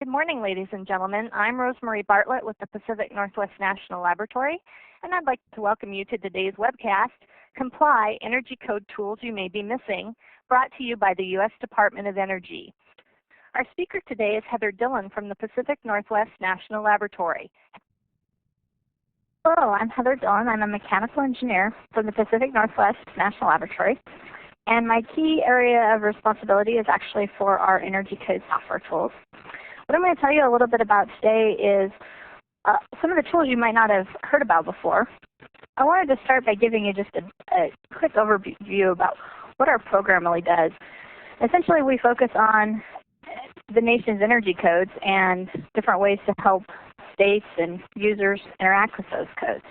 Good morning, ladies and gentlemen. I'm Rosemary Bartlett with the Pacific Northwest National Laboratory, and I'd like to welcome you to today's webcast, Comply, Energy Code Tools You May Be Missing, brought to you by the U.S. Department of Energy. Our speaker today is Heather Dillon from the Pacific Northwest National Laboratory. Hello, I'm Heather Dillon. I'm a mechanical engineer from the Pacific Northwest National Laboratory. And my key area of responsibility is actually for our energy code software tools. What I'm going to tell you a little bit about today is some of the tools you might not have heard about before. I wanted to start by giving you just a quick overview about what our program really does. Essentially, we focus on the nation's energy codes and different ways to help states and users interact with those codes.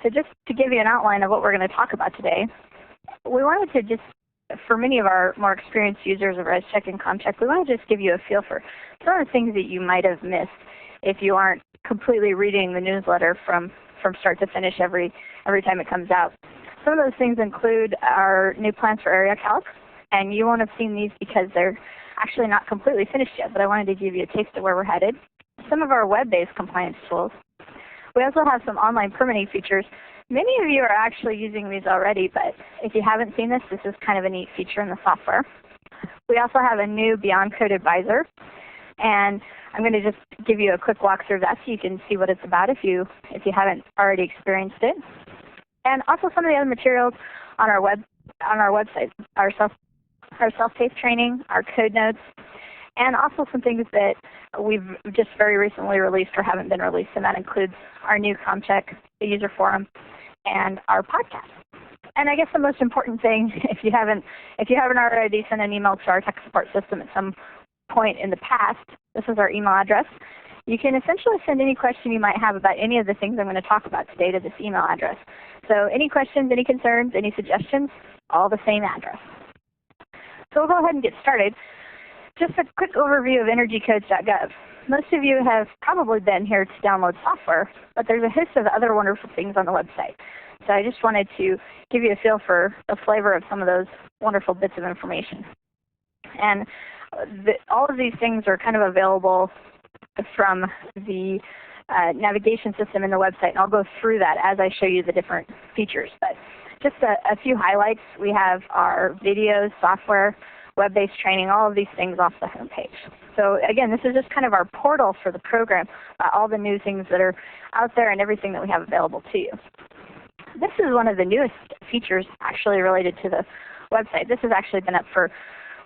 So just to give you an outline of what we're going to talk about today, we wanted to just, for many of our more experienced users of REScheck and COMcheck, we want to just give you a feel for some of the things that you might have missed if you aren't completely reading the newsletter from start to finish every time it comes out. Some of those things include our new plans for AreaCalc, and you won't have seen these because they're actually not completely finished yet, but I wanted to give you a taste of where we're headed. Some of our web-based compliance tools. We also have some online permitting features. Many of you are actually using these already, but if you haven't seen this, this is kind of a neat feature in the software. We also have a new Beyond Code Advisor, and I'm going to just give you a quick walkthrough of that so you can see what it's about if you haven't already experienced it. And also some of the other materials on our website, our self-paced training, our code notes, and also some things that we've just very recently released or haven't been released, and that includes our new COMcheck, the user forum, and our podcast. And I guess the most important thing, if you haven't already sent an email to our tech support system at some point in the past, this is our email address. You can essentially send any question you might have about any of the things I'm going to talk about today to this email address. So any questions, any concerns, any suggestions, all the same address. So we'll go ahead and get started. Just a quick overview of energycodes.gov. Most of you have probably been here to download software, but there's a host of other wonderful things on the website. So I just wanted to give you a feel for the flavor of some of those wonderful bits of information. And all of these things are kind of available from the navigation system in the website, and I'll go through that as I show you the different features. But just a few highlights. We have our videos, software, web-based training, all of these things off the home page. So again, this is just kind of our portal for the program, all the new things that are out there and everything that we have available to you. This is one of the newest features actually related to the website. This has actually been up for,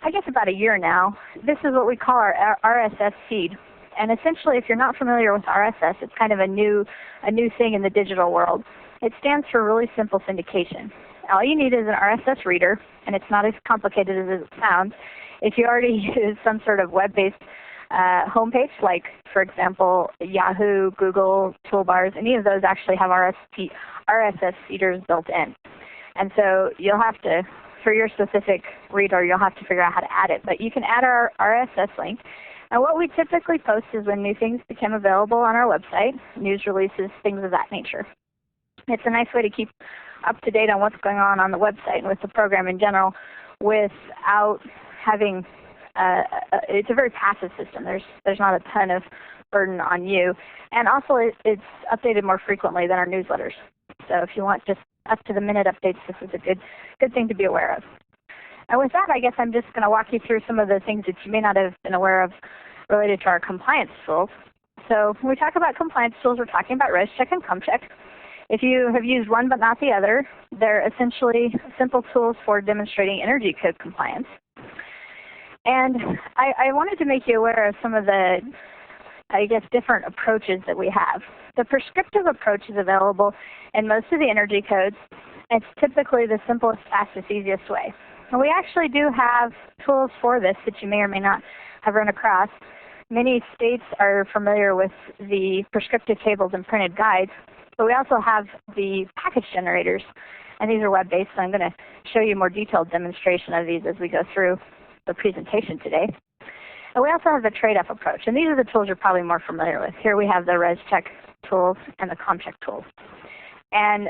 I guess, about a year now. This is what we call our RSS Feed. And essentially, if you're not familiar with RSS, it's kind of a new thing in the digital world. It stands for Really Simple Syndication. All you need is an RSS reader, and it's not as complicated as it sounds. If you already use some sort of web-based homepage, like, for example, Yahoo, Google, toolbars, any of those actually have RSS feeders built in. And so you'll have to, for your specific reader, you'll have to figure out how to add it. But you can add our RSS link. And what we typically post is when new things become available on our website, news releases, things of that nature. It's a nice way to keep up to date on what's going on the website and with the program in general without having, it's a very passive system. There's not a ton of burden on you. And also it's updated more frequently than our newsletters. So if you want just up-to-the-minute updates, this is a good thing to be aware of. And with that, I guess I'm just going to walk you through some of the things that you may not have been aware of related to our compliance tools. So when we talk about compliance tools, we're talking about REScheck and COMcheck. If you have used one but not the other, they're essentially simple tools for demonstrating energy code compliance. And I wanted to make you aware of some of the, I guess, different approaches that we have. The prescriptive approach is available in most of the energy codes. It's typically the simplest, fastest, easiest way. And we actually do have tools for this that you may or may not have run across. Many states are familiar with the prescriptive tables and printed guides, but we also have the package generators, and these are web-based, so I'm going to show you a more detailed demonstration of these as we go through the presentation today. And we also have the trade-off approach, and these are the tools you're probably more familiar with. Here we have the REScheck tools and the COMcheck tools. And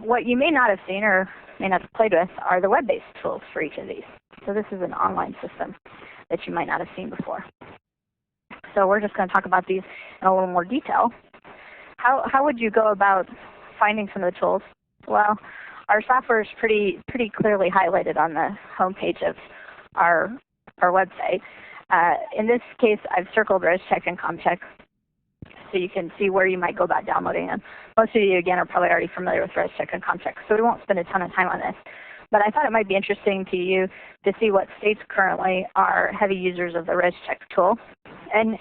what you may not have seen or may not have played with are the web-based tools for each of these. So this is an online system that you might not have seen before. so we're just going to talk about these in a little more detail. How would you go about finding some of the tools? Well, our software is pretty clearly highlighted on the home page of our website. In this case, I've circled REScheck and COMcheck, so you can see where you might go about downloading them. Most of you, again, are probably already familiar with REScheck and COMcheck, so we won't spend a ton of time on this. But I thought it might be interesting to you to see what states currently are heavy users of the REScheck tool. And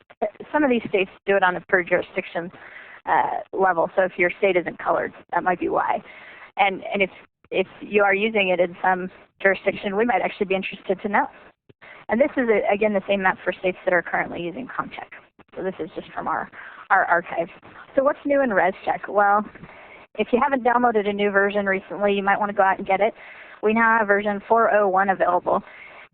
some of these states do it on a per jurisdiction level, so if your state isn't colored, that might be why. And if you are using it in some jurisdiction, we might actually be interested to know. And this is, again, the same map for states that are currently using COMcheck. So this is just from our archive. So what's new in REScheck? Well, if you haven't downloaded a new version recently, you might want to go out and get it. We now have version 4.01 available.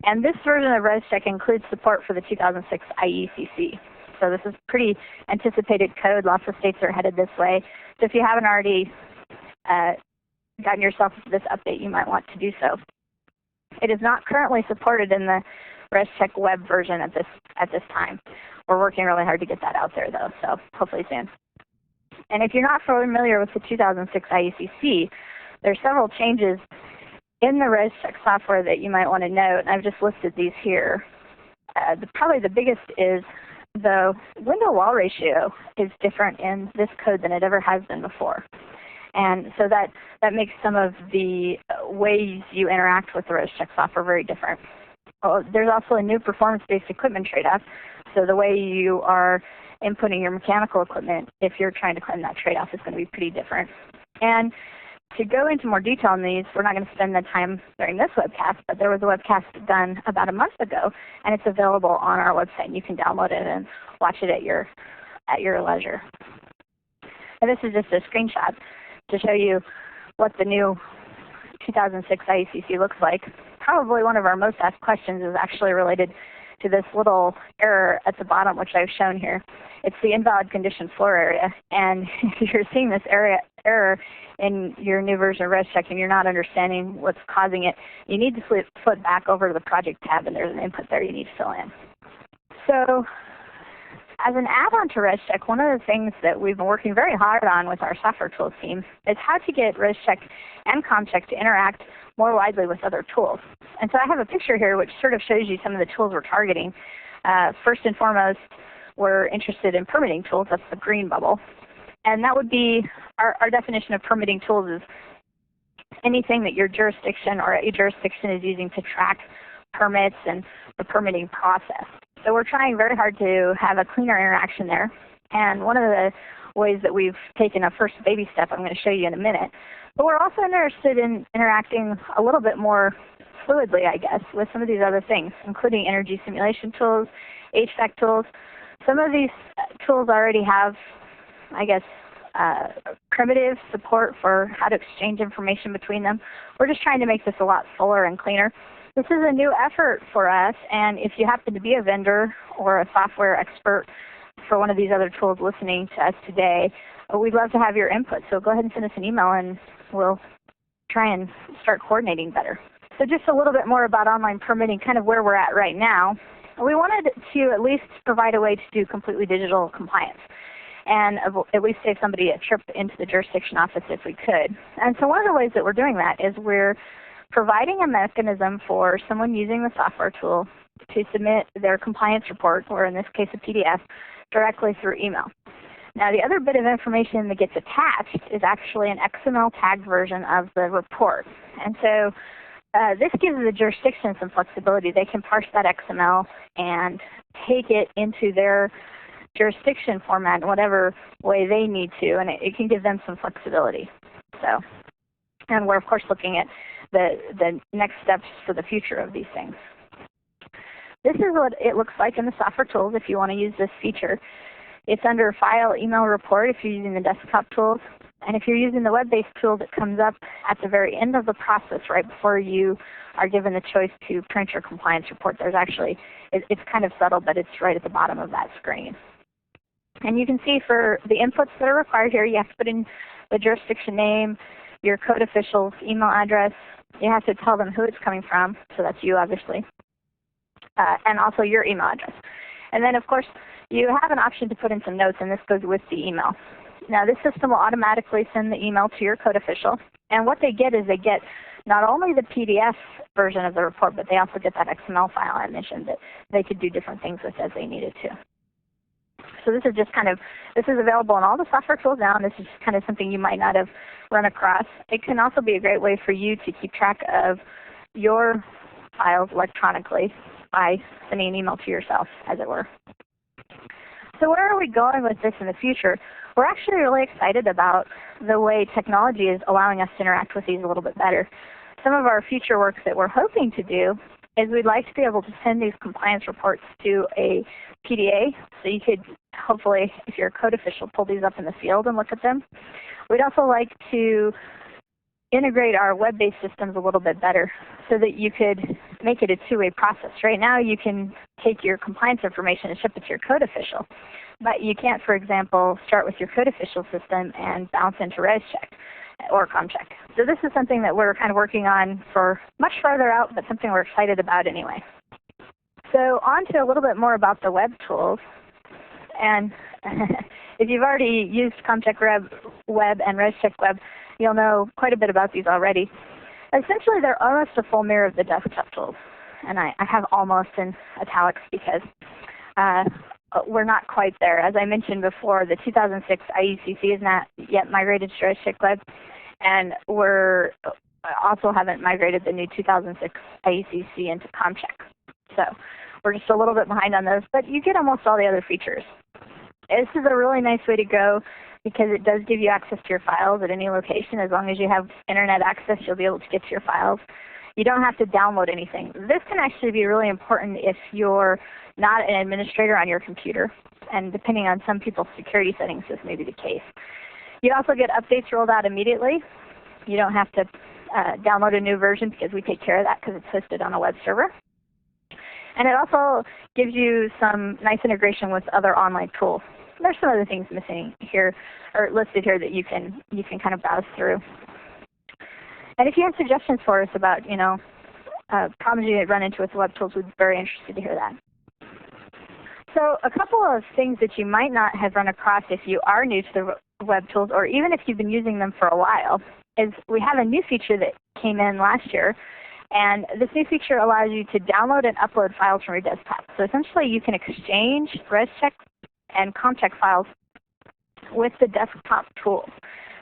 And this version of REScheck includes support for the 2006 IECC. So this is pretty anticipated code. Lots of states are headed this way. So if you haven't already gotten yourself this update, you might want to do so. It is not currently supported in the REScheck web version at this time. We're working really hard to get that out there, though, so hopefully soon. And if you're not familiar with the 2006 IECC, there are several changes in the REScheck software that you might want to note, and I've just listed these here. Probably the biggest is the window-wall ratio is different in this code than it ever has been before. And so that makes some of the ways you interact with the REScheck software very different. There's also a new performance-based equipment trade-off. So the way you are inputting your mechanical equipment, if you're trying to claim that trade-off, is going to be pretty different. And to go into more detail on these, we're not going to spend the time during this webcast, but there was a webcast done about a month ago, and it's available on our website, and you can download it and watch it at your leisure. And this is just a screenshot to show you what the new 2006 IECC looks like. Probably one of our most asked questions is actually related to this little error at the bottom, which I've shown here. It's the invalid condition floor area. And if you're seeing this error in your new version of REScheck and you're not understanding what's causing it, you need to flip back over to the project tab, and there's an input there you need to fill in. So as an add-on to REScheck, one of the things that we've been working very hard on with our software tools team is how to get REScheck and COMcheck to interact more widely with other tools. And so I have a picture here which sort of shows you some of the tools we're targeting. First and foremost, we're interested in permitting tools. That's the green bubble. And that would be, our definition of permitting tools is anything that your jurisdiction or a jurisdiction is using to track permits and the permitting process. So we're trying very hard to have a cleaner interaction there. And one of the ways that we've taken a first baby step I'm going to show you in a minute. But we're also interested in interacting a little bit more fluidly, I guess, with some of these other things, including energy simulation tools, HVAC tools. Some of these tools already have, I guess, primitive support for how to exchange information between them. We're just trying to make this a lot fuller and cleaner. This is a new effort for us, and if you happen to be a vendor or a software expert for one of these other tools listening to us today, we'd love to have your input. So go ahead and send us an email, and we'll try and start coordinating better. So just a little bit more about online permitting, kind of where we're at right now. We wanted to at least provide a way to do completely digital compliance and at least save somebody a trip into the jurisdiction office if we could. And so one of the ways that we're doing that is we're providing a mechanism for someone using the software tool to submit their compliance report, or in this case a PDF, directly through email. Now the other bit of information that gets attached is actually an XML tagged version of the report. And so this gives the jurisdiction some flexibility. They can parse that XML and take it into their jurisdiction format in whatever way they need to, and it can give them some flexibility. So, and we're of course looking at the next steps for the future of these things. This is what it looks like in the software tools if you want to use this feature. It's under File, Email, Report if you're using the desktop tools. And if you're using the web-based tool, that comes up at the very end of the process, right before you are given the choice to print your compliance report. There's actually, it's kind of subtle, but it's right at the bottom of that screen. And you can see for the inputs that are required here, you have to put in the jurisdiction name, your code official's email address. You have to tell them who it's coming from, so that's you, obviously, and also your email address. And then, of course, you have an option to put in some notes, and this goes with the email. Now, this system will automatically send the email to your code official, and what they get is they get not only the PDF version of the report, but they also get that XML file I mentioned that they could do different things with as they needed to. So this is just this is available in all the software tools now, and this is kind of something you might not have run across. It can also be a great way for you to keep track of your files electronically by sending an email to yourself, as it were. So where are we going with this in the future? We're actually really excited about the way technology is allowing us to interact with these a little bit better. Some of our future work that we're hoping to do is we'd like to be able to send these compliance reports to a PDA, so you could hopefully, if you're a code official, pull these up in the field and look at them. We'd also like to integrate our web-based systems a little bit better so that you could make it a two-way process. Right now you can take your compliance information and ship it to your code official, but you can't, for example, start with your code official system and bounce into REScheck or COMcheck. So this is something that we're kind of working on for much farther out, but something we're excited about anyway. So on to a little bit more about the web tools. And if you've already used COMcheck Web and REScheck Web, you'll know quite a bit about these already. Essentially, they're almost a full mirror of the desktop tools. And I have almost in italics because we're not quite there. As I mentioned before, the 2006 IECC is not yet migrated to REScheck Web, and we're also haven't migrated the new 2006 IECC into COMcheck. So we're just a little bit behind on those, but you get almost all the other features. This is a really nice way to go because it does give you access to your files at any location. As long as you have internet access, you'll be able to get to your files. You don't have to download anything. This can actually be really important if you're not an administrator on your computer, and depending on some people's security settings, this may be the case. You also get updates rolled out immediately. You don't have to download a new version because we take care of that because it's hosted on a web server. And it also gives you some nice integration with other online tools. There's some other things missing here, or listed here, that you can kind of browse through. And if you have suggestions for us about, problems you run into with the web tools, we'd be very interested to hear that. So a couple of things that you might not have run across if you are new to the web tools, or even if you've been using them for a while, is we have a new feature that came in last year. And this new feature allows you to download and upload files from your desktop. So essentially you can exchange REScheck and COMcheck files with the desktop tools.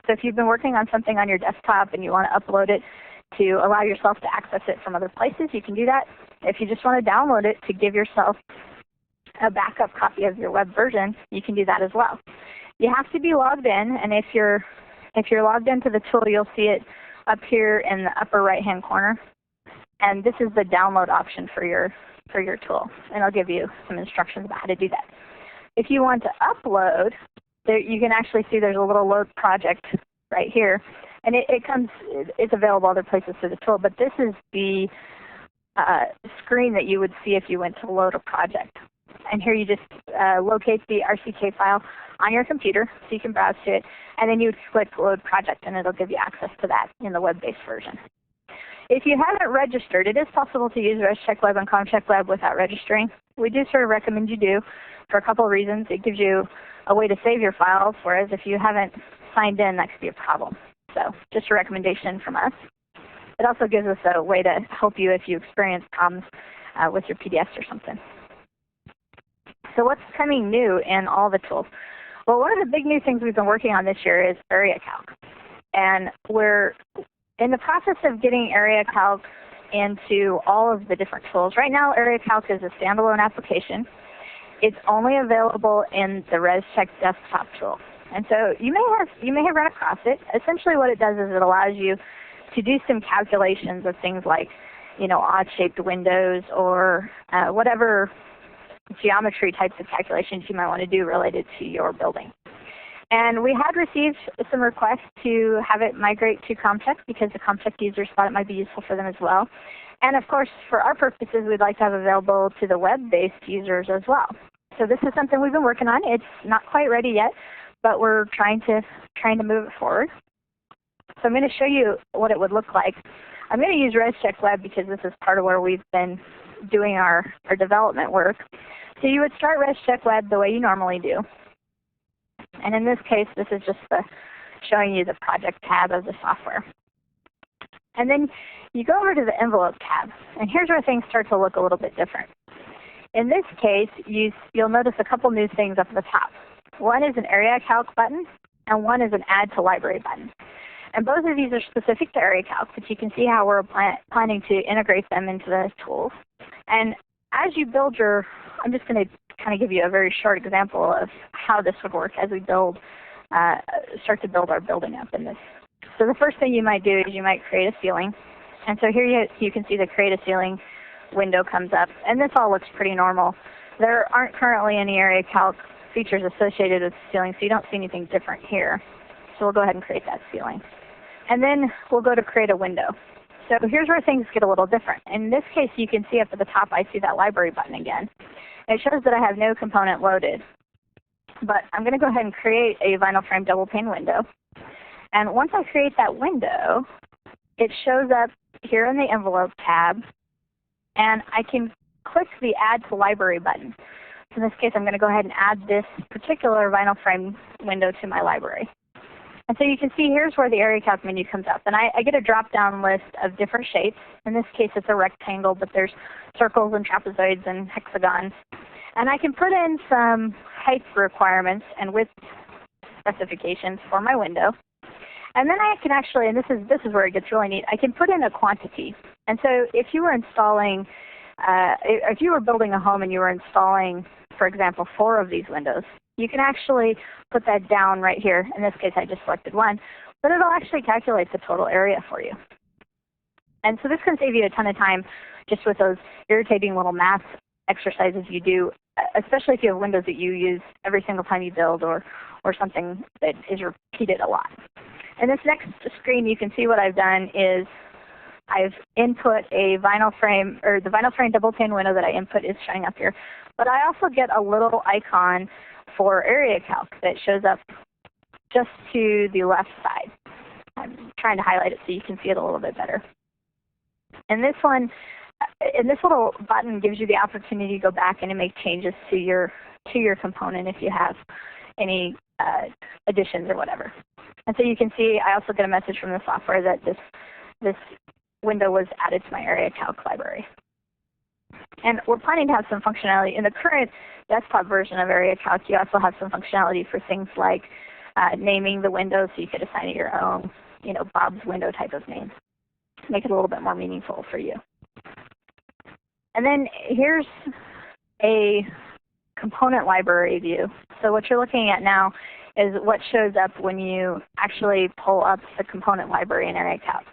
So if you've been working on something on your desktop and you want to upload it to allow yourself to access it from other places, you can do that. If you just want to download it to give yourself a backup copy of your web version, you can do that as well. You have to be logged in, and if you're logged into the tool, you'll see it up here in the upper right-hand corner. And this is the download option for your tool, and I'll give you some instructions about how to do that. If you want to upload, you can actually see there's a little load project right here, and it's available other places through the tool. But this is the screen that you would see if you went to load a project. And here you just locate the RCK file on your computer, so you can browse to it, and then you would click Load Project, and it'll give you access to that in the web-based version. If you haven't registered, it is possible to use REScheck Web and COMcheck Web without registering. We do sort of recommend you do for a couple of reasons. It gives you a way to save your files, whereas if you haven't signed in, that could be a problem. So just a recommendation from us. It also gives us a way to help you if you experience problems with your PDFs or something. So what's coming new in all the tools? Well, one of the big new things we've been working on this year is AreaCalc. And we're in the process of getting AreaCalc into all of the different tools. Right now, AreaCalc is a standalone application. It's only available in the REScheck desktop tool. And so you may have run across it. Essentially what it does is it allows you to do some calculations of things like, odd-shaped windows or whatever geometry types of calculations you might want to do related to your building. And we had received some requests to have it migrate to COMcheck because the COMcheck users thought it might be useful for them as well. And of course, for our purposes, we'd like to have available to the web-based users as well. So this is something we've been working on. It's not quite ready yet, but we're trying to move it forward. So I'm going to show you what it would look like. I'm going to use REScheck Web because this is part of where we've been doing our development work. So you would start REScheck Web the way you normally do. And in this case, this is just showing you the project tab of the software. And then you go over to the envelope tab. And here's where things start to look a little bit different. In this case, you'll notice a couple new things up at the top. One is an AreaCalc button, and one is an Add to Library button. And both of these are specific to AreaCalc, but you can see how we're planning to integrate them into the tools. And as you build I'm just going to kind of give you a very short example of how this would work as we start to build our building up in this. So the first thing you might do is you might create a ceiling. And so here you can see the Create a Ceiling window comes up. And this all looks pretty normal. There aren't currently any AreaCalc features associated with the ceiling, so you don't see anything different here. So we'll go ahead and create that ceiling. And then we'll go to create a window. So here's where things get a little different. In this case, you can see up at the top, I see that library button again. It shows that I have no component loaded. But I'm going to go ahead and create a vinyl frame double pane window. And once I create that window, it shows up here in the envelope tab. And I can click the Add to Library button. So in this case, I'm going to go ahead and add this particular vinyl frame window to my library. And so you can see here's where the AreaCalc menu comes up. And I get a drop-down list of different shapes. In this case, it's a rectangle, but there's circles and trapezoids and hexagons. And I can put in some height requirements and width specifications for my window. And then I can actually, and this is where it gets really neat, I can put in a quantity. And so if you were installing, if you were building a home and you were installing, for example, 4 of these windows, you can actually put that down right here. In this case, I just selected 1, but it'll actually calculate the total area for you. And so this can save you a ton of time just with those irritating little math exercises you do, especially if you have windows that you use every single time you build or something that is repeated a lot. In this next screen, you can see what I've done is I've input a vinyl frame, or the vinyl frame double pane window that I input is showing up here. But I also get a little icon for AreaCalc that shows up just to the left side. I'm trying to highlight it so you can see it a little bit better. And this little button gives you the opportunity to go back and to make changes to your component if you have any additions or whatever. And so you can see I also get a message from the software that this window was added to my AreaCalc library. And we're planning to have some functionality. In the current desktop version of AreaCalc, you also have some functionality for things like naming the window, so you could assign it your own, Bob's window type of name to make it a little bit more meaningful for you. And then here's a component library view. So what you're looking at now is what shows up when you actually pull up the component library in AreaCalc.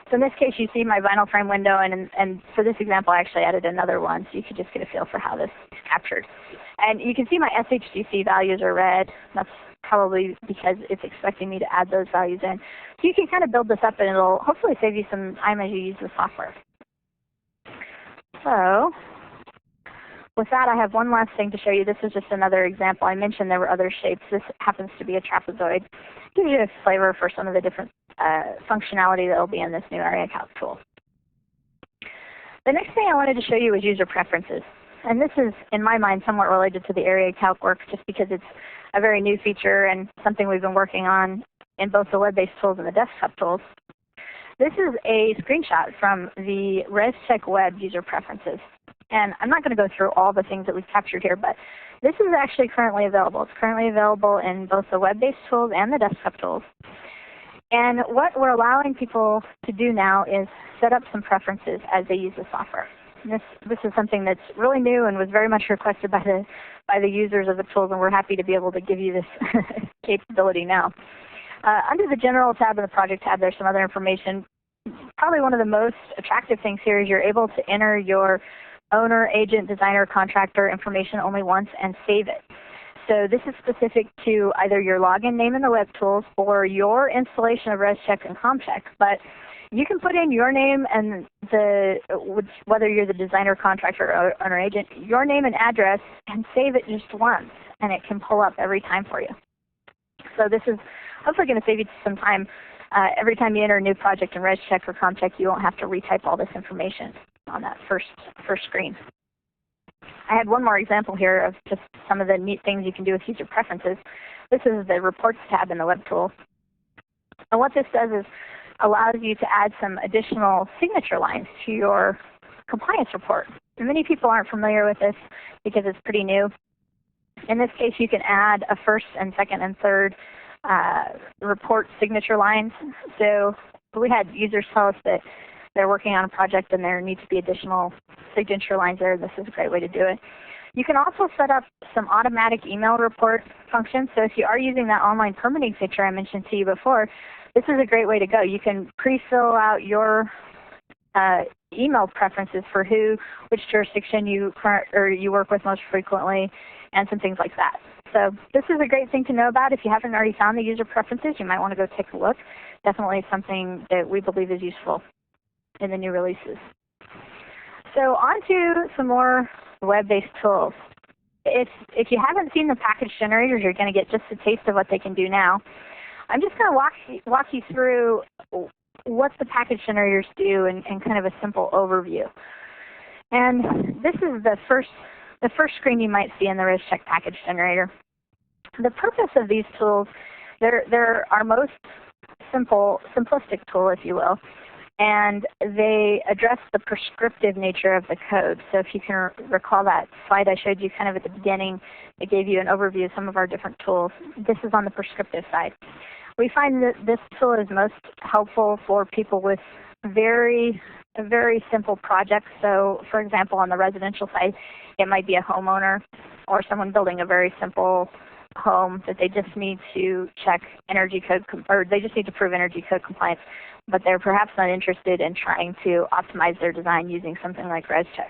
So in this case, you see my vinyl frame window, and for this example, I actually added another one, so you could just get a feel for how this is captured. And you can see my SHGC values are red. That's probably because it's expecting me to add those values in. So you can kind of build this up, and it'll hopefully save you some time as you use the software. So with that, I have one last thing to show you. This is just another example. I mentioned there were other shapes. This happens to be a trapezoid. Gives you a flavor for some of the different functionality that will be in this new AreaCalc tool. The next thing I wanted to show you was user preferences. And this is, in my mind, somewhat related to the AreaCalc work just because it's a very new feature and something we've been working on in both the web-based tools and the desktop tools. This is a screenshot from the REScheck Web user preferences. And I'm not going to go through all the things that we've captured here, but this is actually currently available. It's currently available in both the web-based tools and the desktop tools. And what we're allowing people to do now is set up some preferences as they use the software. And this is something that's really new and was very much requested by the users of the tools, and we're happy to be able to give you this capability now. Under the General tab and the Project tab, there's some other information. Probably one of the most attractive things here is you're able to enter your owner, agent, designer, contractor information only once and save it. So this is specific to either your login name in the web tools or your installation of REScheck and COMcheck. But you can put in your name and whether you're the designer, contractor, or owner, agent, your name and address, and save it just once, and it can pull up every time for you. So this is hopefully going to save you some time every time you enter a new project in REScheck or COMcheck, you won't have to retype all this information on that first screen. I had one more example here of just some of the neat things you can do with user preferences. This is the Reports tab in the web tool. And what this does is allows you to add some additional signature lines to your compliance report. And many people aren't familiar with this because it's pretty new. In this case, you can add a first and second and third report signature lines. So we had users tell us that they're working on a project and there needs to be additional signature lines there. This is a great way to do it. You can also set up some automatic email report functions. So if you are using that online permitting feature I mentioned to you before, this is a great way to go. You can pre-fill out your email preferences for which jurisdiction you work with most frequently, and some things like that. So this is a great thing to know about. If you haven't already found the user preferences, you might want to go take a look. Definitely something that we believe is useful in the new releases. So on to some more web-based tools. If you haven't seen the package generators, you're going to get just a taste of what they can do now. I'm just going to walk you through what the package generators do in kind of a simple overview. And this is the first screen you might see in the REScheck package generator. The purpose of these tools, they're our most simplistic tool, if you will, and they address the prescriptive nature of the code. So if you can recall that slide I showed you kind of at the beginning, it gave you an overview of some of our different tools. This is on the prescriptive side. We find that this tool is most helpful for people with very simple projects. So for example, on the residential side, it might be a homeowner or someone building a very simple home that they just need to check energy code, or they just need to prove energy code compliance, but they're perhaps not interested in trying to optimize their design using something like REScheck.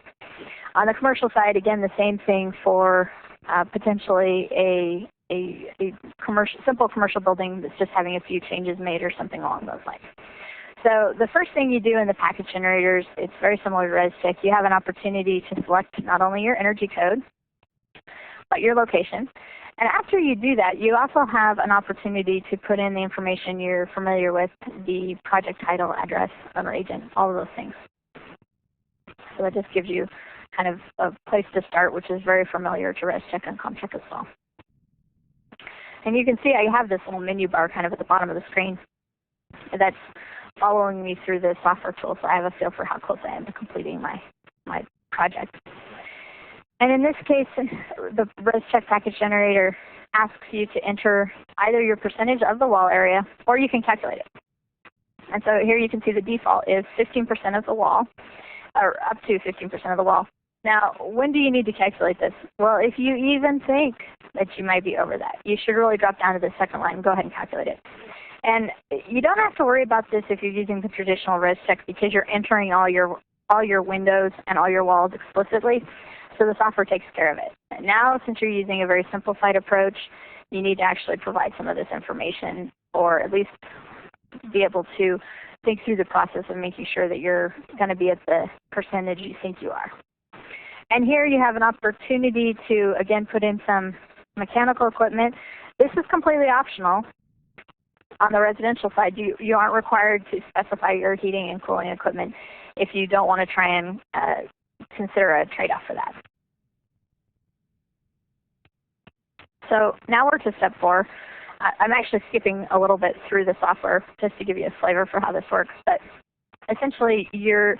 On the commercial side, again, the same thing for potentially a simple commercial building that's just having a few changes made or something along those lines. So the first thing you do in the package generators, it's very similar to REScheck. You have an opportunity to select not only your energy code, but your location. And after you do that, you also have an opportunity to put in the information you're familiar with, the project title, address, owner agent, all of those things. So that just gives you kind of a place to start, which is very familiar to REScheck and COMcheck as well. And you can see I have this little menu bar kind of at the bottom of the screen that's following me through the software tool, so I have a feel for how close I am to completing my project. And in this case, the REScheck package generator asks you to enter either your percentage of the wall area, or you can calculate it. And so here you can see the default is 15% of the wall, or up to 15% of the wall. Now, when do you need to calculate this? Well, if you even think that you might be over that, you should really drop down to the second line and go ahead and calculate it. And you don't have to worry about this if you're using the traditional REScheck, because you're entering all your windows and all your walls explicitly. So the software takes care of it. And now, since you're using a very simplified approach, you need to actually provide some of this information, or at least be able to think through the process of making sure that you're going to be at the percentage you think you are. And here you have an opportunity to, again, put in some mechanical equipment. This is completely optional. On the residential side, you aren't required to specify your heating and cooling equipment if you don't want to try and consider a trade-off for that. So now we're to step 4. I'm actually skipping a little bit through the software just to give you a flavor for how this works. But essentially, you're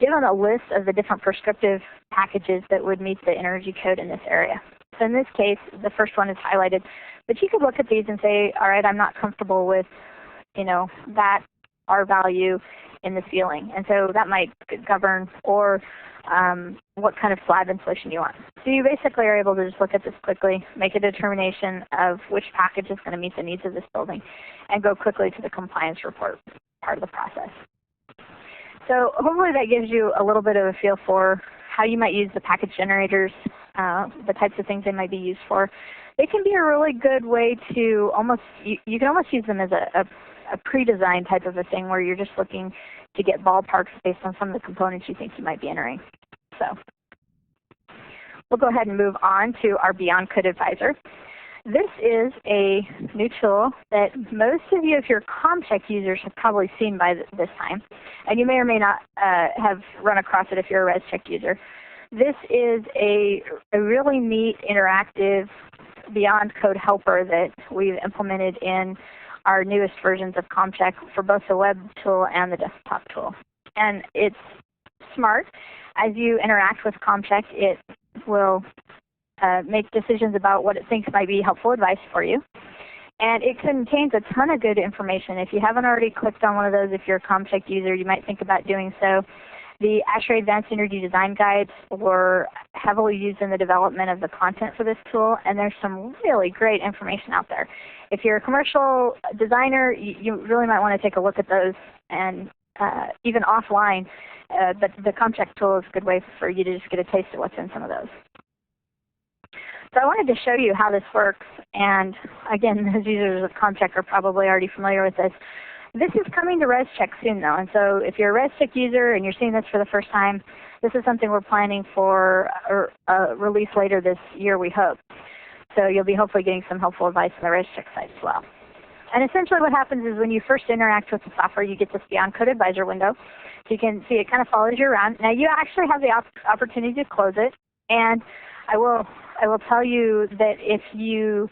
given a list of the different prescriptive packages that would meet the energy code in this area. So in this case, the first one is highlighted. But you could look at these and say, all right, I'm not comfortable with, that R value in the ceiling. And so that might govern, or what kind of slab insulation you want. So you basically are able to just look at this quickly, make a determination of which package is going to meet the needs of this building, and go quickly to the compliance report part of the process. So hopefully that gives you a little bit of a feel for how you might use the package generators, the types of things they might be used for. They can be a really good way to you can almost use them as a pre-designed type of a thing, where you're just looking to get ballparks based on some of the components you think you might be entering. So we'll go ahead and move on to our Beyond Code Advisor. This is a new tool that most of you, if you're COMcheck users, have probably seen by this time. And you may or may not have run across it if you're a REScheck user. This is a really neat, interactive, beyond code helper that we've implemented in our newest versions of COMcheck for both the web tool and the desktop tool. And it's smart. As you interact with COMcheck, it will make decisions about what it thinks might be helpful advice for you. And it contains a ton of good information. If you haven't already clicked on one of those, if you're a COMcheck user, you might think about doing so. The ASHRAE Advanced Energy Design Guides were heavily used in the development of the content for this tool, and there's some really great information out there. If you're a commercial designer, you really might want to take a look at those, and even offline. But the COMcheck tool is a good way for you to just get a taste of what's in some of those. So I wanted to show you how this works, and again, those users of COMcheck are probably already familiar with this. This is coming to REScheck soon, though, and so if you're a REScheck user and you're seeing this for the first time, this is something we're planning for release later this year, we hope. So you'll be hopefully getting some helpful advice on the REScheck site as well. And essentially what happens is when you first interact with the software, you get this Beyond Code Advisor window. So you can see it kind of follows you around. Now you actually have the opportunity to close it, and I will tell you that if you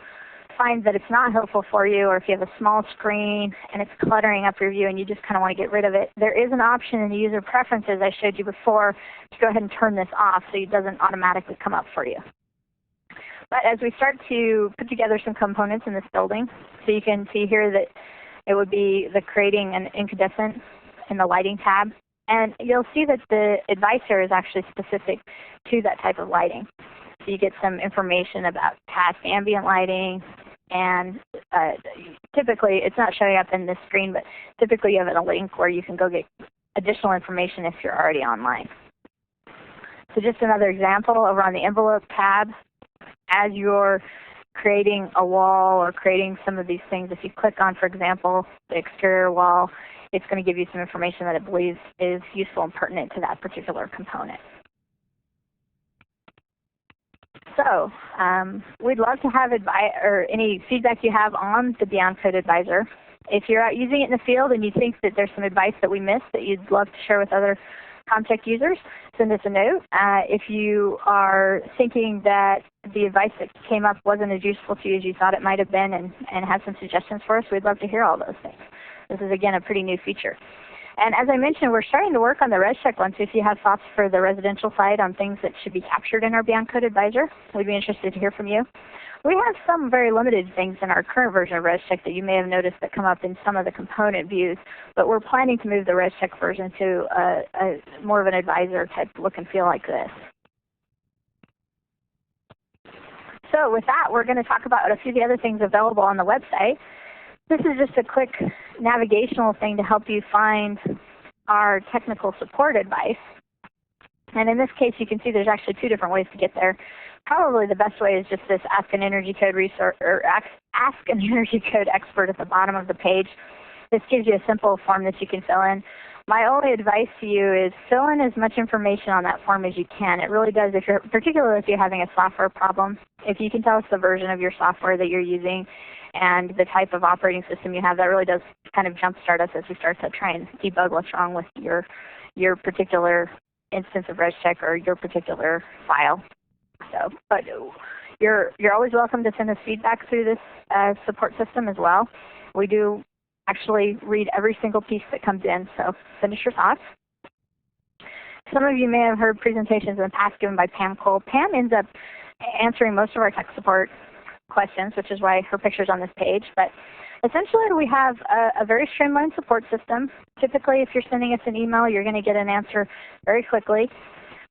find that it's not helpful for you, or if you have a small screen and it's cluttering up your view and you just kind of want to get rid of it, there is an option in the user preferences I showed you before to go ahead and turn this off so it doesn't automatically come up for you. But as we start to put together some components in this building, so you can see here that it would be the creating an incandescent in the lighting tab, and you'll see that the advice here is actually specific to that type of lighting. So you get some information about past ambient lighting, and typically, it's not showing up in this screen, but typically you have a link where you can go get additional information if you're already online. So just another example over on the envelope tab, as you're creating a wall or creating some of these things, if you click on, for example, the exterior wall, it's going to give you some information that it believes is useful and pertinent to that particular component. So we'd love to have any feedback you have on the Beyond Code Advisor. If you're out using it in the field and you think that there's some advice that we missed that you'd love to share with other COMcheck users, send us a note. If you are thinking that the advice that came up wasn't as useful to you as you thought it might have been and have some suggestions for us, we'd love to hear all those things. This is, again, a pretty new feature. And as I mentioned, we're starting to work on the REScheck one, so if you have thoughts for the residential side on things that should be captured in our Beyond Code Advisor, we'd be interested to hear from you. We have some very limited things in our current version of REScheck that you may have noticed that come up in some of the component views, but we're planning to move the REScheck version to a more of an advisor type look and feel like this. So with that, we're going to talk about a few of the other things available on the website. This is just a quick navigational thing to help you find our technical support advice. And in this case, you can see there's actually two different ways to get there. Probably the best way is just this Ask an Energy Code resource, or Ask an Energy Code expert at the bottom of the page. This gives you a simple form that you can fill in. My only advice to you is fill in as much information on that form as you can. It really does, particularly if you're having a software problem. If you can tell us the version of your software that you're using and the type of operating system you have, that really does kind of jumpstart us as we start to try and debug what's wrong with your particular instance of REScheck or your particular file. So, but you're always welcome to send us feedback through this support system as well. We do actually read every single piece that comes in, so send us your thoughts. Some of you may have heard presentations in the past given by Pam Cole. Pam ends up answering most of our tech support questions, which is why her picture's on this page. But essentially, we have a very streamlined support system. Typically, if you're sending us an email, you're going to get an answer very quickly.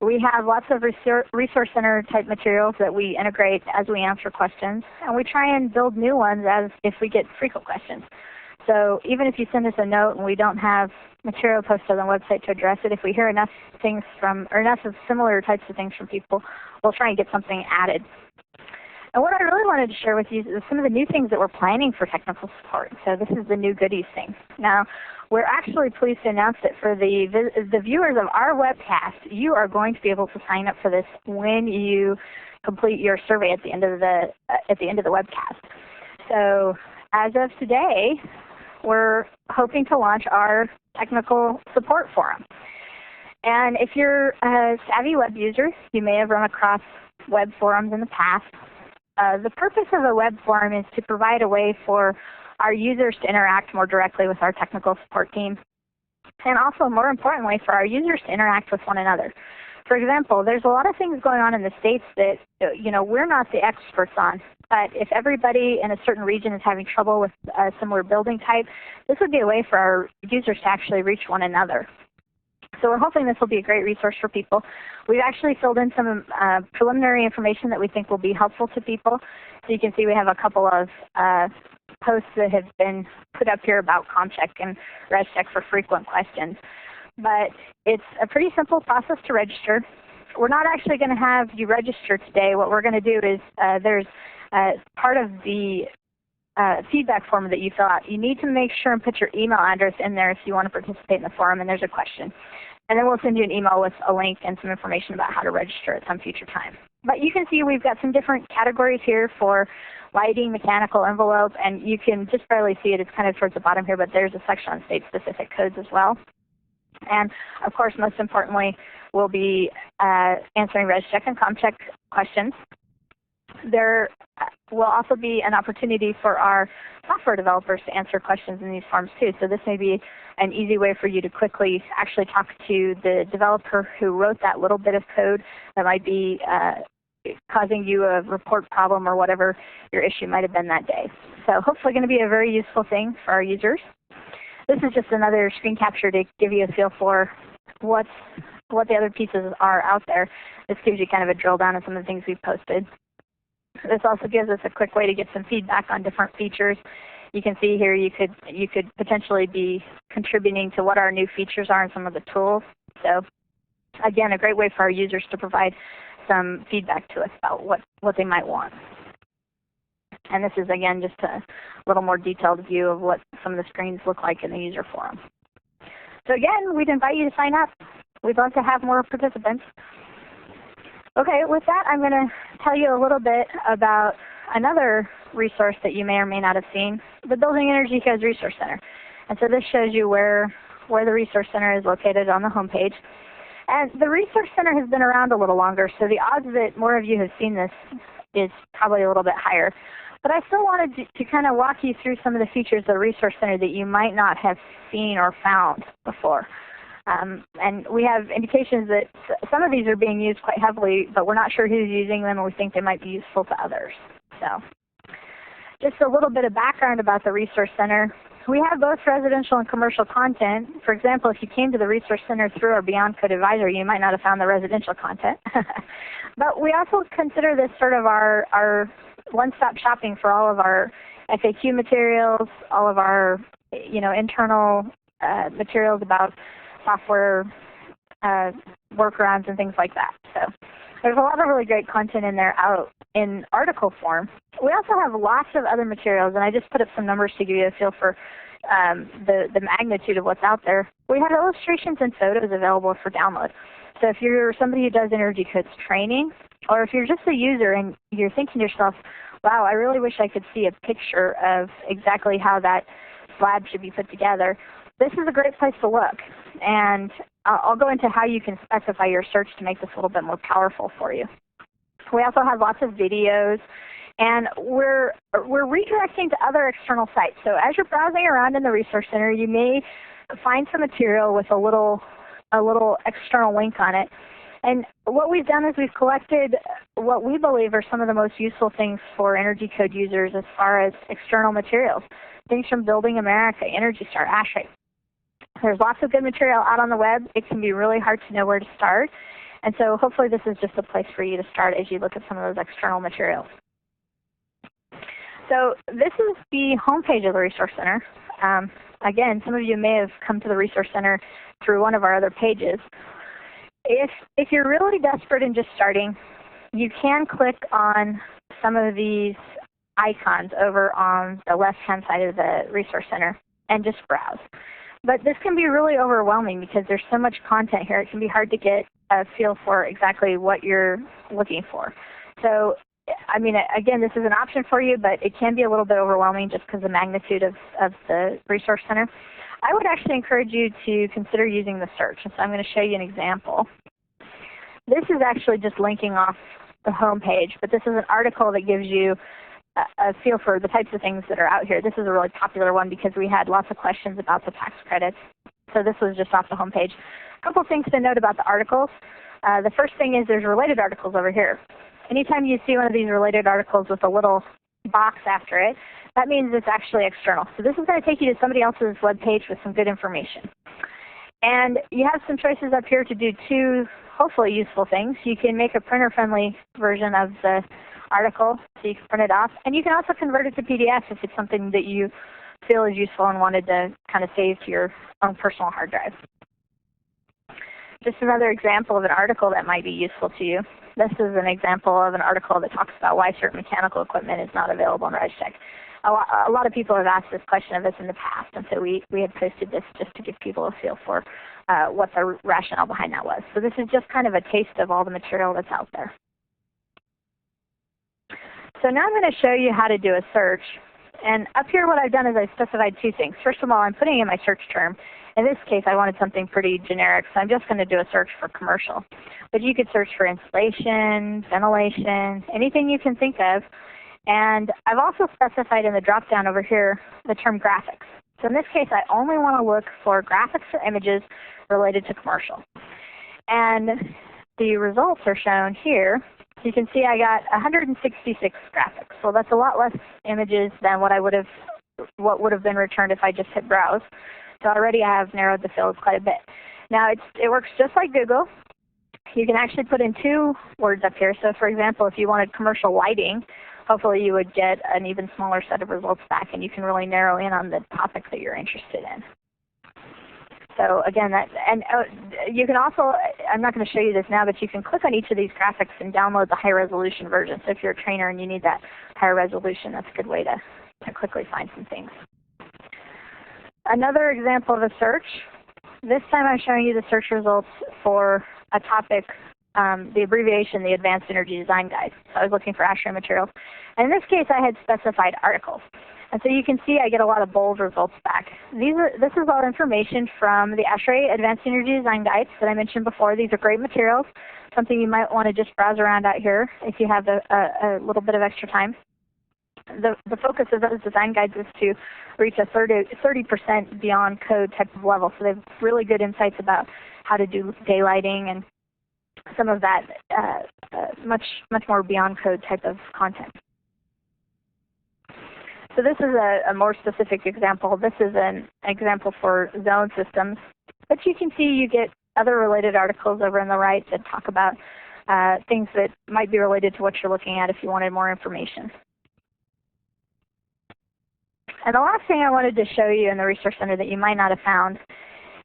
We have lots of resource center type materials that we integrate as we answer questions, and we try and build new ones as if we get frequent questions. So even if you send us a note and we don't have material posted on the website to address it, if we hear enough things from, or enough of similar types of things from people, we'll try and get something added. And what I really wanted to share with you is some of the new things that we're planning for technical support. So this is the new goodies thing. Now, we're actually pleased to announce that for the viewers of our webcast, you are going to be able to sign up for this when you complete your survey at the end of the webcast. So as of today, we're hoping to launch our technical support forum. And if you're a savvy web user, you may have run across web forums in the past. The purpose of a web forum is to provide a way for our users to interact more directly with our technical support team, and also, more importantly, for our users to interact with one another. For example, there's a lot of things going on in the States that we're not the experts on. But if everybody in a certain region is having trouble with a similar building type, this would be a way for our users to actually reach one another. So we're hoping this will be a great resource for people. We've actually filled in some preliminary information that we think will be helpful to people. So you can see we have a couple of posts that have been put up here about COMcheck and REScheck for frequent questions. But it's a pretty simple process to register. We're not actually going to have you register today. What we're going to do is there's part of the feedback form that you fill out. You need to make sure and put your email address in there if you want to participate in the forum, and there's a question. And then we'll send you an email with a link and some information about how to register at some future time. But you can see we've got some different categories here for lighting, mechanical, envelope, and you can just barely see it. It's kind of towards the bottom here, but there's a section on state-specific codes as well. And, of course, most importantly, we'll be answering REScheck and COMcheck questions. There will also be an opportunity for our software developers to answer questions in these forums too. So this may be an easy way for you to quickly actually talk to the developer who wrote that little bit of code that might be causing you a report problem or whatever your issue might have been that day. So hopefully going to be a very useful thing for our users. This is just another screen capture to give you a feel for what the other pieces are out there. This gives you kind of a drill down on some of the things we've posted. This also gives us a quick way to get some feedback on different features. You can see here you could potentially be contributing to what our new features are and some of the tools. So again, a great way for our users to provide some feedback to us about what they might want. And this is, again, just a little more detailed view of what some of the screens look like in the user forum. So again, we'd invite you to sign up. We'd love to have more participants. Okay, with that, I'm going to tell you a little bit about another resource that you may or may not have seen, the Building Energy Codes Resource Center. And so this shows you where the Resource Center is located on the home page. And the Resource Center has been around a little longer, so the odds that more of you have seen this is probably a little bit higher. But I still wanted to kind of walk you through some of the features of the Resource Center that you might not have seen or found before. And we have indications that some of these are being used quite heavily, but we're not sure who's using them, and we think they might be useful to others. So just a little bit of background about the Resource Center. We have both residential and commercial content. For example, if you came to the Resource Center through our Beyond Code Advisory, you might not have found the residential content. But we also consider this sort of our one-stop shopping for all of our FAQ materials, all of our internal materials about software workarounds and things like that. So there's a lot of really great content in there out in article form. We also have lots of other materials, and I just put up some numbers to give you a feel for the magnitude of what's out there. We have illustrations and photos available for download. So if you're somebody who does Energy Codes training, or if you're just a user and you're thinking to yourself, wow, I really wish I could see a picture of exactly how that slab should be put together, this is a great place to look. And I'll go into how you can specify your search to make this a little bit more powerful for you. We also have lots of videos, and we're redirecting to other external sites. So as you're browsing around in the Resource Center, you may find some material with a little external link on it. And what we've done is we've collected what we believe are some of the most useful things for Energy Code users as far as external materials. Things from Building America, Energy Star, ASHRAE. There's lots of good material out on the web. It can be really hard to know where to start. And so hopefully this is just a place for you to start as you look at some of those external materials. So this is the homepage of the Resource Center. Again, some of you may have come to the Resource Center through one of our other pages. If you're really desperate and just starting, you can click on some of these icons over on the left-hand side of the Resource Center and just browse. But this can be really overwhelming because there's so much content here. It can be hard to get a feel for exactly what you're looking for. So, I mean, again, this is an option for you, but it can be a little bit overwhelming just because of the magnitude of the Resource Center. I would actually encourage you to consider using the search. And so I'm going to show you an example. This is actually just linking off the home page, but this is an article that gives you a feel for the types of things that are out here. This is a really popular one because we had lots of questions about the tax credits. So this was just off the home page. A couple things to note about the articles. The first thing is there's related articles over here. Anytime you see one of these related articles with a little box after it, that means it's actually external. So this is going to take you to somebody else's web page with some good information. And you have some choices up here to do two hopefully useful things. You can make a printer-friendly version of the article so you can print it off. And you can also convert it to PDF if it's something that you feel is useful and wanted to kind of save to your own personal hard drive. Just another example of an article that might be useful to you. This is an example of an article that talks about why certain mechanical equipment is not available in REScheck. A lot of people have asked this question of us in the past, and so we had posted this just to give people a feel for what the rationale behind that was. So this is just kind of a taste of all the material that's out there. So now I'm going to show you how to do a search. And up here what I've done is I've specified two things. First of all, I'm putting in my search term. In this case, I wanted something pretty generic, so I'm just going to do a search for commercial. But you could search for insulation, ventilation, anything you can think of. And I've also specified in the drop-down over here the term graphics. So in this case, I only want to look for graphics or images related to commercial. And the results are shown here. You can see I got 166 graphics. So that's a lot less images than what would have been returned if I just hit browse. So already I have narrowed the fields quite a bit. Now it works just like Google. You can actually put in two words up here. So for example, if you wanted commercial lighting, hopefully you would get an even smaller set of results back, and you can really narrow in on the topic that you're interested in. So again, you can also, I'm not going to show you this now, but you can click on each of these graphics and download the high resolution version. So if you're a trainer and you need that higher resolution, that's a good way to quickly find some things. Another example of a search. This time I'm showing you the search results for a topic, the abbreviation, the Advanced Energy Design Guide. So I was looking for ASHRAE materials. And in this case, I had specified articles. And so you can see I get a lot of bold results back. This is all information from the ASHRAE Advanced Energy Design Guides that I mentioned before. These are great materials, something you might want to just browse around out here if you have a little bit of extra time. The focus of those design guides is to reach a 30% beyond code type of level. So they have really good insights about how to do daylighting and some of that much more beyond code type of content. So this is a more specific example. This is an example for zone systems. But you can see you get other related articles over on the right that talk about things that might be related to what you're looking at if you wanted more information. And the last thing I wanted to show you in the Resource Center that you might not have found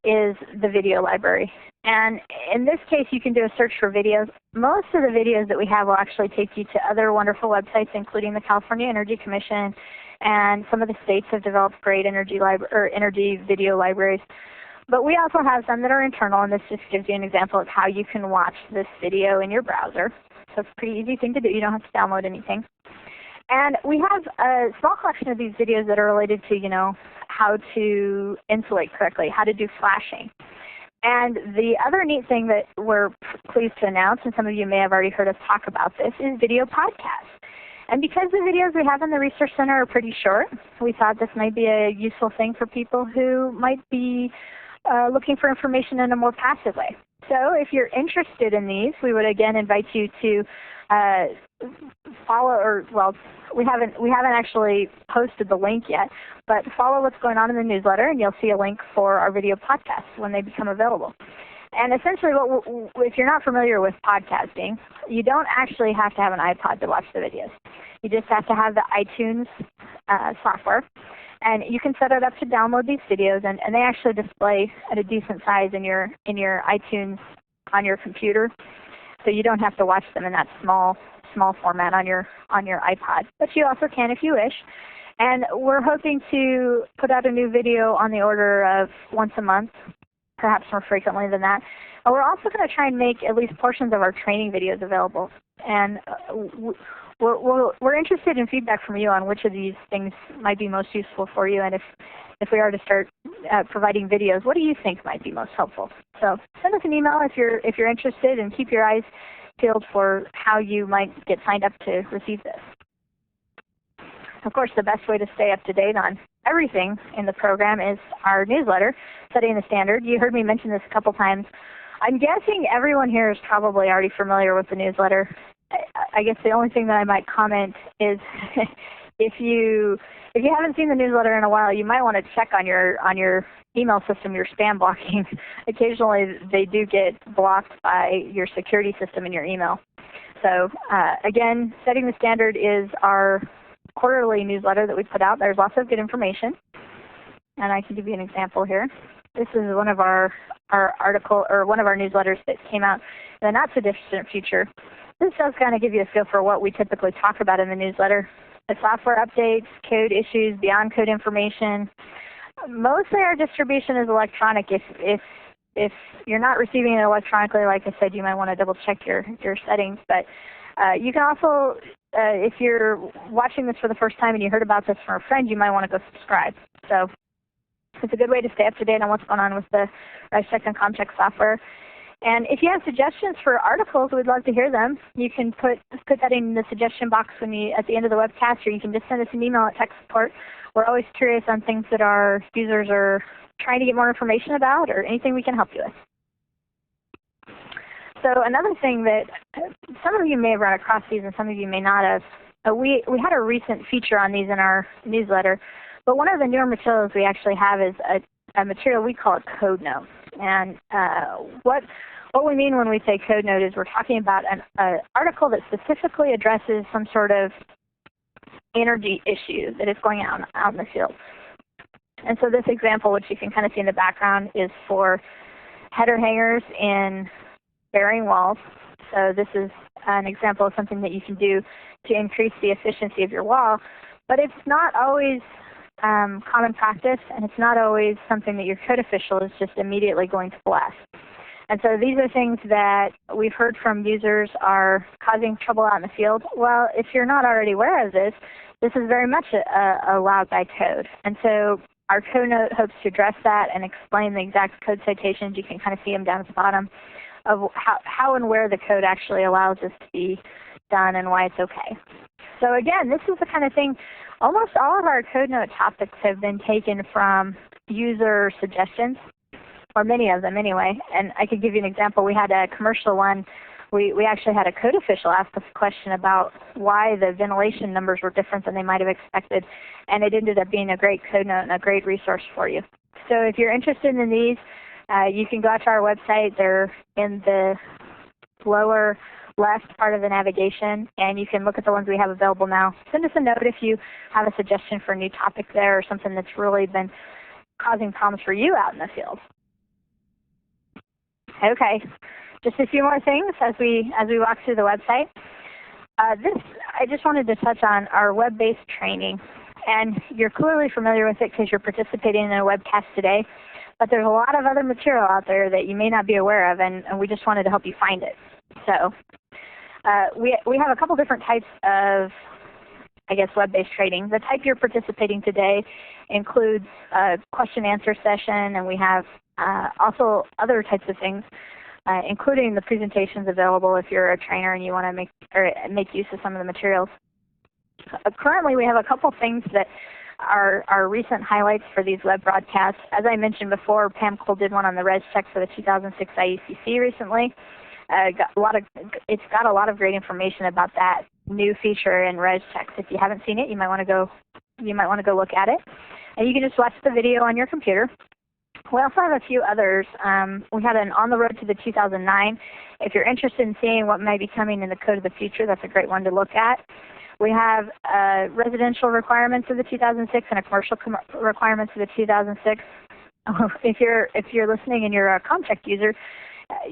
is the video library. And in this case, you can do a search for videos. Most of the videos that we have will actually take you to other wonderful websites, including the California Energy Commission, and some of the states have developed great energy video libraries. But we also have some that are internal, and this just gives you an example of how you can watch this video in your browser. So it's a pretty easy thing to do. You don't have to download anything. And we have a small collection of these videos that are related to, how to insulate correctly, how to do flashing. And the other neat thing that we're pleased to announce, and some of you may have already heard us talk about this, is video podcasts. And because the videos we have in the Resource Center are pretty short, we thought this might be a useful thing for people who might be looking for information in a more passive way. So if you're interested in these, we would again invite you to follow, or well, we haven't actually posted the link yet, but follow what's going on in the newsletter, and you'll see a link for our video podcasts when they become available. And essentially, if you're not familiar with podcasting, you don't actually have to have an iPod to watch the videos. You just have to have the iTunes software. And you can set it up to download these videos, and they actually display at a decent size in your iTunes on your computer. So you don't have to watch them in that small format on your iPod. But you also can if you wish. And we're hoping to put out a new video on the order of once a month, perhaps more frequently than that. We're also going to try and make at least portions of our training videos available. And we're interested in feedback from you on which of these things might be most useful for you, and if we are to start providing videos, what do you think might be most helpful? So send us an email if you're interested, and keep your eyes peeled for how you might get signed up to receive this. Of course, the best way to stay up to date on everything in the program is our newsletter, Setting the Standard. You heard me mention this a couple times. I'm guessing everyone here is probably already familiar with the newsletter. I guess the only thing that I might comment is if you haven't seen the newsletter in a while, you might want to check on your email system, your spam blocking. Occasionally they do get blocked by your security system in your email. So again, Setting the Standard is our quarterly newsletter that we put out. There's lots of good information, and I can give you an example here. This is one of our article, or one of our newsletters that came out in the not so distant future. This does kind of give you a feel for what we typically talk about in the newsletter: the software updates, code issues, beyond code information. Mostly our distribution is electronic. If you're not receiving it electronically, like I said, you might want to double check your settings. But you can also, if you're watching this for the first time and you heard about this from a friend, you might want to go subscribe. So it's a good way to stay up to date on what's going on with the REScheck and COMcheck software. And if you have suggestions for articles, we'd love to hear them. You can put that in the suggestion box at the end of the webcast, or you can just send us an email at tech support. We're always curious on things that our users are trying to get more information about, or anything we can help you with. So another thing that some of you may have run across these and some of you may not have, we had a recent feature on these in our newsletter, but one of the newer materials we actually have is a material we call a code note. And what we mean when we say code note is we're talking about an article that specifically addresses some sort of energy issue that is going out in the field. And so this example, which you can kind of see in the background, is for header hangers in bearing walls. So this is an example of something that you can do to increase the efficiency of your wall. But it's not always common practice, and it's not always something that your code official is just immediately going to bless. And so these are things that we've heard from users are causing trouble out in the field. Well, if you're not already aware of this, this is very much allowed by code. And so our code note hopes to address that and explain the exact code citations. You can kind of see them down at the bottom of how and where the code actually allows this to be done and why it's okay. So again, this is the kind of thing, almost all of our code note topics have been taken from user suggestions, or many of them anyway. And I could give you an example. We had a commercial one. We actually had a code official ask us a question about why the ventilation numbers were different than they might have expected, and it ended up being a great code note and a great resource for you. So if you're interested in these, you can go out to our website. They're in the lower left part of the navigation, and you can look at the ones we have available now. Send us a note if you have a suggestion for a new topic there, or something that's really been causing problems for you out in the field. Okay, just a few more things as we walk through the website. I just wanted to touch on our web-based training, and you're clearly familiar with it because you're participating in a webcast today. But there's a lot of other material out there that you may not be aware of, and we just wanted to help you find it. So we have a couple different types of, I guess, web-based training. The type you're participating today includes a question-answer session, and we have also other types of things, including the presentations available if you're a trainer and you want to make use of some of the materials. Currently, we have a couple things that are recent highlights for these web broadcasts. As I mentioned before, Pam Cole did one on the REScheck for the 2006 IECC recently. It's got a lot of great information about that new feature in REScheck. If you haven't seen it, you might want to go look at it. And you can just watch the video on your computer. We also have a few others. We had an On the Road to the 2009. If you're interested in seeing what might be coming in the code of the future, that's a great one to look at. We have residential requirements of the 2006 and a commercial requirements of the 2006. If you're listening and you're a COMcheck user,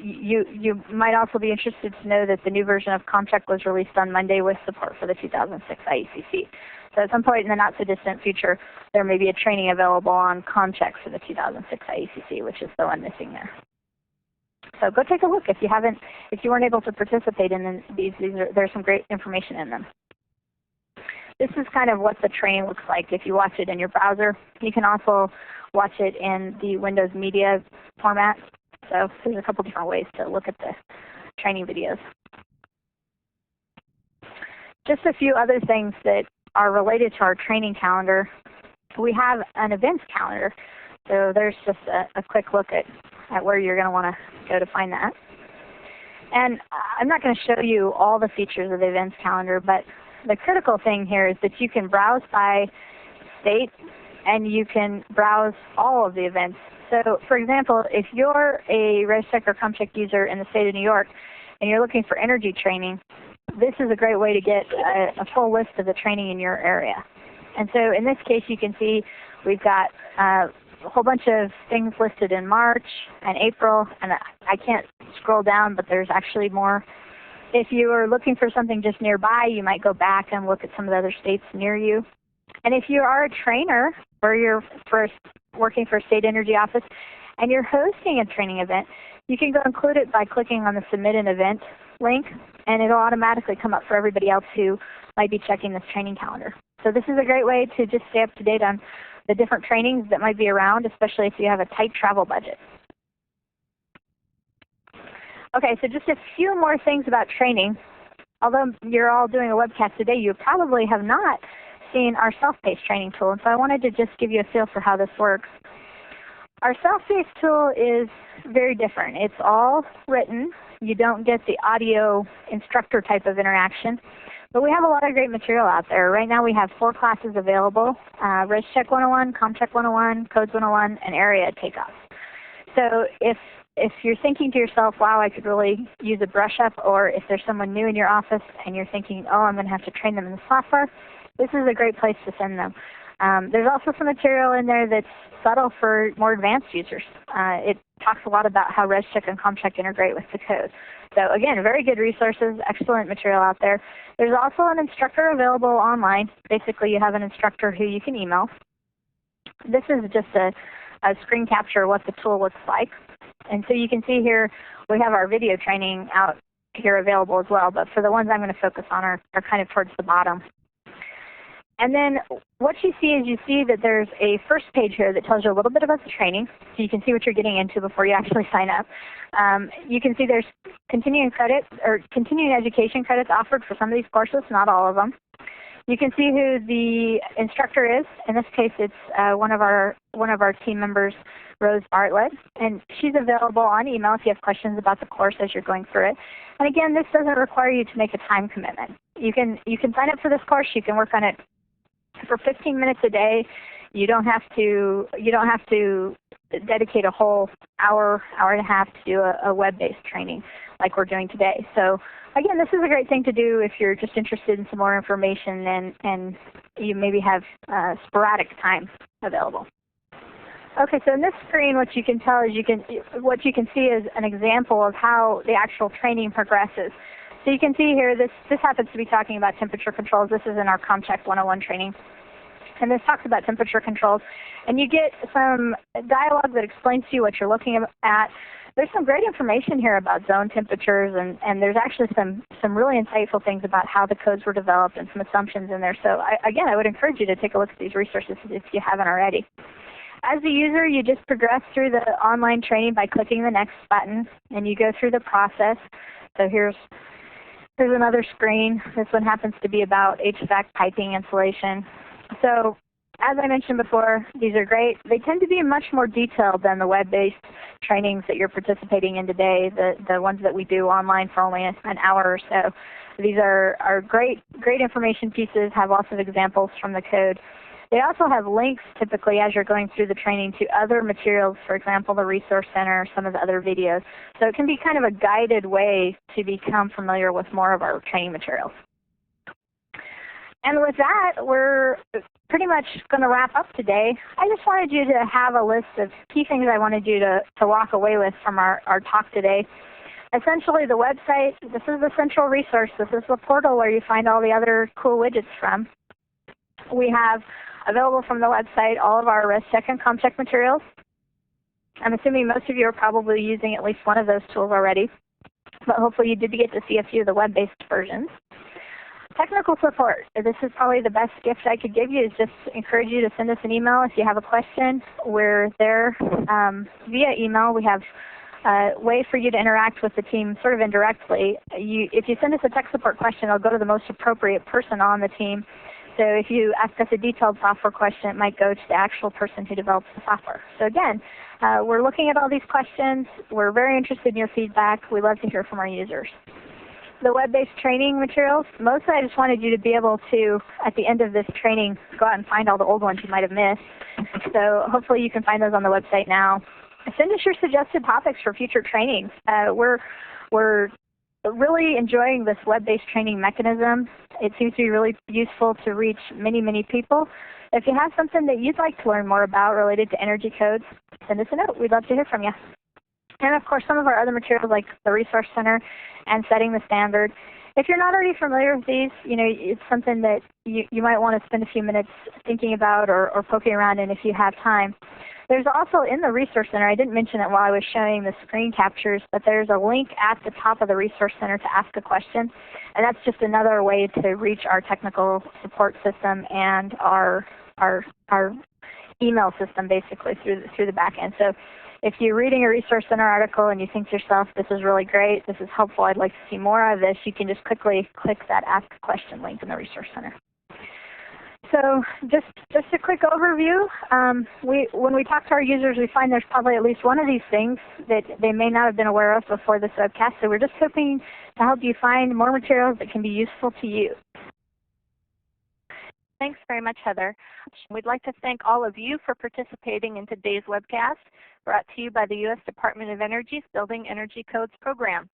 you might also be interested to know that the new version of COMcheck was released on Monday with support for the 2006 IECC. So at some point in the not so distant future, there may be a training available on COMcheck for the 2006 IECC, which is the one missing there. So go take a look if you weren't able to participate in these. There's some great information in them. This is kind of what the training looks like if you watch it in your browser. You can also watch it in the Windows Media format. So there's a couple different ways to look at the training videos. Just a few other things that are related to our training calendar. We have an events calendar. So there's just a quick look at where you're going to want to go to find that. And I'm not going to show you all the features of the events calendar, but the critical thing here is that you can browse by state and you can browse all of the events. So for example, if you're a REScheck or COMcheck user in the state of New York and you're looking for energy training, this is a great way to get a full list of the training in your area. And so in this case, you can see we've got a whole bunch of things listed in March and April, and I can't scroll down, but there's actually more. If you are looking for something just nearby, you might go back and look at some of the other states near you. And if you are a trainer or you're working for a state energy office and you're hosting a training event, you can go include it by clicking on the Submit an Event link, and it'll automatically come up for everybody else who might be checking this training calendar. So this is a great way to just stay up to date on the different trainings that might be around, especially if you have a tight travel budget. Okay, so just a few more things about training. Although you're all doing a webcast today, you probably have not seen our self-paced training tool, and so I wanted to just give you a feel for how this works. Our self-paced tool is very different. It's all written. You don't get the audio instructor type of interaction. But we have a lot of great material out there. Right now we have 4 classes available, REScheck 101, COMcheck 101, Codes 101, and Area Takeoff. So if you're thinking to yourself, wow, I could really use a brush up, or if there's someone new in your office and you're thinking, oh, I'm going to have to train them in the software, this is a great place to send them. There's also some material in there that's subtle for more advanced users. It talks a lot about how REScheck and COMcheck integrate with the code. So again, very good resources, excellent material out there. There's also an instructor available online. Basically, you have an instructor who you can email. This is just a screen capture of what the tool looks like. And so you can see here we have our video training out here available as well, but for the ones I'm going to focus on are kind of towards the bottom. And then what you see is you see that there's a first page here that tells you a little bit about the training, so you can see what you're getting into before you actually sign up. You can see there's continuing credits or continuing education credits offered for some of these courses, not all of them. You can see who the instructor is. In this case, it's one of our team members, Rose Bartlett, and she's available on email if you have questions about the course as you're going through it. And again, this doesn't require you to make a time commitment. You can sign up for this course. You can work on it for 15 minutes a day. You don't have to dedicate a whole hour and a half to do a web-based training like we're doing today. So again, this is a great thing to do if you're just interested in some more information and you maybe have sporadic time available. Okay, so in this screen, what you can tell is what you can see is an example of how the actual training progresses. So you can see here, this happens to be talking about temperature controls. This is in our COMcheck 101 training. And this talks about temperature controls. And you get some dialogue that explains to you what you're looking at. There's some great information here about zone temperatures, and there's actually some really insightful things about how the codes were developed and some assumptions in there. So again, I would encourage you to take a look at these resources if you haven't already. As a user, you just progress through the online training by clicking the next button, and you go through the process. So here's another screen. This one happens to be about HVAC piping insulation. So as I mentioned before, these are great. They tend to be much more detailed than the web-based trainings that you're participating in today, the ones that we do online for only an hour or so. These are great information pieces, have lots of examples from the code. They also have links typically as you're going through the training to other materials, for example, the Resource Center, some of the other videos. So it can be kind of a guided way to become familiar with more of our training materials. And with that, we're pretty much going to wrap up today. I just wanted you to have a list of key things I wanted you to walk away with from our talk today. Essentially, the website, this is the central resource. This is the portal where you find all the other cool widgets from. We have available from the website all of our REScheck and COMcheck materials. I'm assuming most of you are probably using at least one of those tools already, but hopefully you did get to see a few of the web-based versions. Technical support. This is probably the best gift I could give you, is just encourage you to send us an email if you have a question. We're there via email. We have a way for you to interact with the team sort of indirectly. If you send us a tech support question, it'll go to the most appropriate person on the team. So if you ask us a detailed software question, it might go to the actual person who develops the software. So again, we're looking at all these questions. We're very interested in your feedback. We love to hear from our users. The web-based training materials, mostly I just wanted you to be able to, at the end of this training, go out and find all the old ones you might have missed. So hopefully you can find those on the website now. Send us your suggested topics for future trainings. We're really enjoying this web-based training mechanism. It seems to be really useful to reach many, many people. If you have something that you'd like to learn more about related to energy codes, send us a note. We'd love to hear from you. And of course, some of our other materials like the Resource Center and Setting the Standard. If you're not already familiar with these, it's something that you might want to spend a few minutes thinking about or poking around in if you have time. There's also in the Resource Center, I didn't mention it while I was showing the screen captures, but there's a link at the top of the Resource Center to ask a question. And that's just another way to reach our technical support system and our email system basically through the back end. So if you're reading a Resource Center article and you think to yourself, this is really great, this is helpful, I'd like to see more of this, you can just quickly click that Ask a Question link in the Resource Center. So just a quick overview. When we talk to our users, we find there's probably at least one of these things that they may not have been aware of before this webcast. So we're just hoping to help you find more materials that can be useful to you. Thanks very much, Heather. We'd like to thank all of you for participating in today's webcast, brought to you by the U.S. Department of Energy's Building Energy Codes program.